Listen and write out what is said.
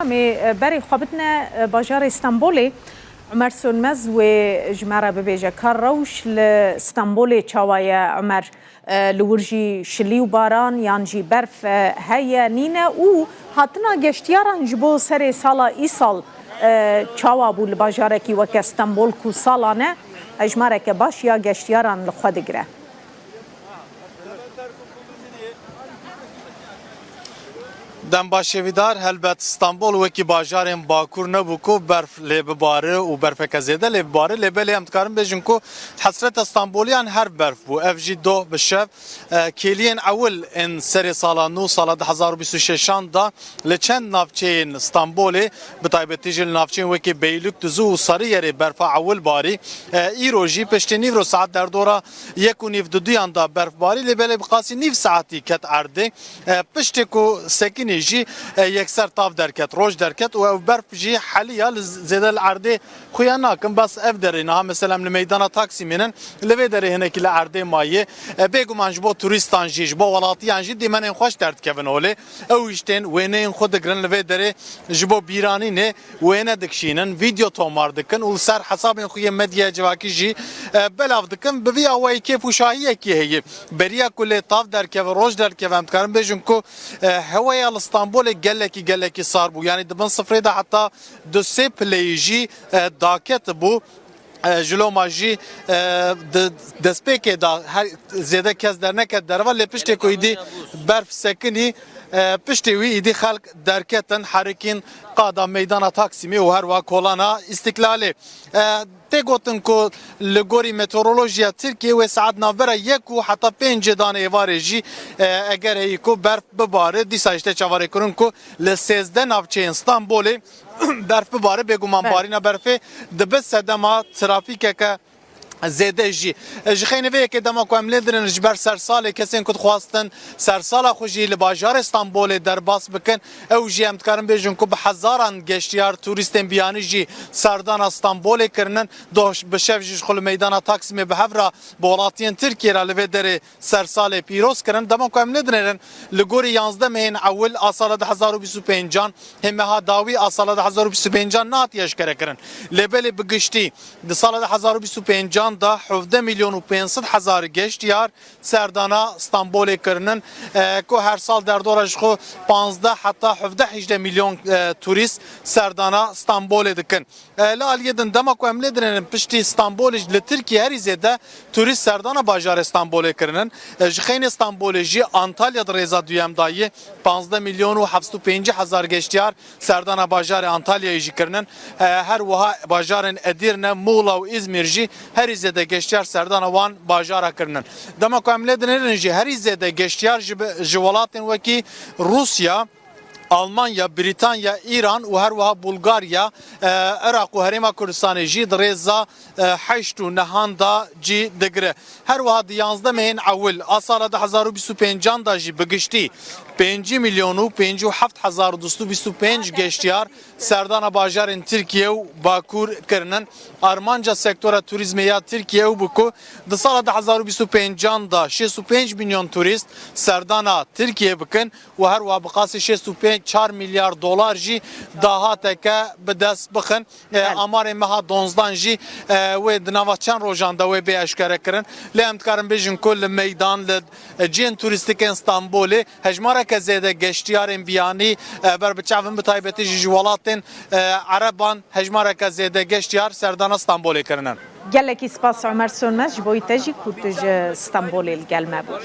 بري خابتنا بجار اسطنبولي عمر سونمز و جمرة ببيجا كاروش لاسطنبولي تشاوايا عمر لورجي شلي وباران يانجي برف هيا نينا و هاتنا گشتياران جبو سري سالا ايسال تشاوا بو لبجاركي وك اسطنبول كو سالانه اجمارك باش يا گشتياران لخودگره دم باشویدار هلبت استانبول وکی باجارم باکور نبود کو برف لبباره و برف کزیده لبباره لبلی هم تکارم بجن کو حسرت استانبولیان هر برف بو افجی دو بشف کلین اول ان سری سالا نو سالا 2026 دا لچند نافچه استانبولی بتایبتیجل نافچه وکی بیلوک تزو و سریری برف اول باری ایروجی پشتی نیو رو ساعت در دورا یک و نیو دو دا برف باری لبلی بقاسی نیو ساعتی کت عرده پشتی کو سکینی جي يكسر طاف دركت روج دركت وبرف جي حاليا زيد العرض خوياناكم بس افدرينا مثلا من ميدان تاكسي منن لفيدري هناك العرض ماي بيجو مانجبو توريستان جي جبو ولاتيان جي دي من خوش درت كيفن اولي او يشتن وين خود جرن لفيدري جبو بيراني نه وين دكشينن فيديو تومار دكن وسر حساب خويا مديا جواكي جي بلاف دكن بفي اواي كيف وشاهيه كي هي بريا كل طاف دركت روج دركت امكان بيجنكو هوايا اسطنبول گلکی صار بو يعني دبن صفري ده حتى دو سي بليجي داكت بو جلو ماجي دسپیک دا زیاده کس در نکد در ولی پشتی کویدی برف سکنی پشتی وی ایدی خلق درکتن حرکین قادا میدان تاکسیمی و هر وا کولانا استقلالی تگوتن کو لگوری مترولوژیا ترکیه و ساعت نافبره یک و حتی 5 دانه ایواره جی اگر ایکو برف بباره دیسا اشته چواره کرن کو لسیزده نافچه استانبولی برف بباره بگومان بارین برفه دبست سدما ترافیک که زیده جی خیلی وی که دما کوام لیدرن جبر سرسال کسین کد خواستن سرسال خوشی لباجار استانبول در باس بکن او جی ام تکارم بیجن کو به هزاران گشتیار توریستن بیانی جی سردان استانبول کرنن دوش بشف جی خل میدان تاکسیم به هفرا بولاتین ترکیه را لوی در سرسال پیروز کرن دما کوام لیدرن لگوری 11 مهین اول سال 2025 هم ها داوی سال 2025 نات یش کرن لبل بگشتی د سال 2025 da 17 milyon و 500 هزار گشتیار سردانا استانبول کرنن کو هر سال در دورش خو 15 حتی 17 میلیون توریست سردانا استانبول دکن لا یدن دما کو املدرن پشتی استانبول ل ترکیه هر زده توریست سردانا باجار استانبول کرنن جخین استانبول جی انطالیا درزا دویم دایی 15 میلیون و 75 هزار گشتیار سردانا باجار انطالیا جی کرنن هر وها باجارن ادیرنه مولا و ازمیر جی هر زده گشتیار سردان وان باجارا کرنن دما کوامله دنرن جی هر زده گشتیار جوالاتن وکی روسیا Almanya, Britanya, İran و هر وها بولغاریا عراق و هریما کردستان جی درزا حشتو نهاندا جی دگره هر وها 11 مهین اول سال 2025 دا جی بگشتی 5 میلیون و 57 هزار 225 گشتیار سردان باجارن ترکیه و باکور کرنن آرمانجا سکتور توریسم یا ترکیه و بکو د سال 2025 دا 65 میلیون توریست سردان ترکیه بکن و هر وها بقاس 65 4 milyar dolar jî daha teke bi dest bixin amarê meha donzdan jî wê di nava çend rojan da wê bê eşkere kirin lê em dikarin bêjin ku li meydan li ciyên turîstîkên Stenbolê hejmareke zêde geştiyarên biyanî ber bi çavin bi taybetî jî ji welatên Ereban hejmareke zêde geştiyar serdana Stenbolê kirinin. gelekî spas Ömer Sönmez ji bo te jî ku tu ji Stenbolê li gel me bû.